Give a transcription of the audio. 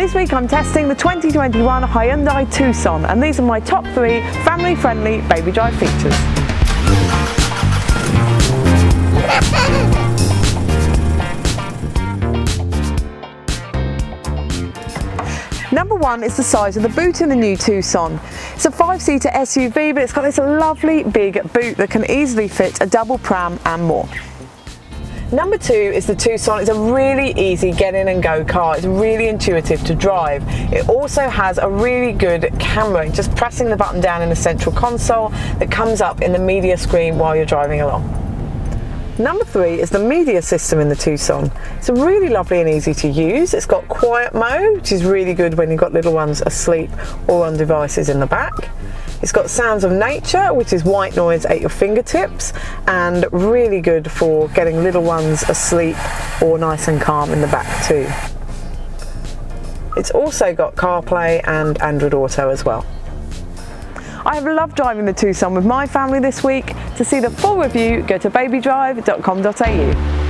This week I'm testing the 2021 Hyundai Tucson, and these are my top 3 family-friendly baby drive features. Number 1 is the size of the boot in the new Tucson. It's a 5-seater SUV, but it's got this lovely big boot that can easily fit a double pram and more. Number 2 is the Tucson. It's a really easy get in and go car. It's really intuitive to drive. It also has a really good camera, just pressing the button down in the central console that comes up in the media screen while you're driving along. Number 3 is the media system in the Tucson. It's really lovely and easy to use. It's got quiet mode, which is really good when you've got little ones asleep or on devices in the back. It's got sounds of nature, which is white noise at your fingertips, and really good for getting little ones asleep or nice and calm in the back too. It's also got CarPlay and Android Auto as well. I have loved driving the Tucson with my family this week. To see the full review, go to BabyDrive.com.au.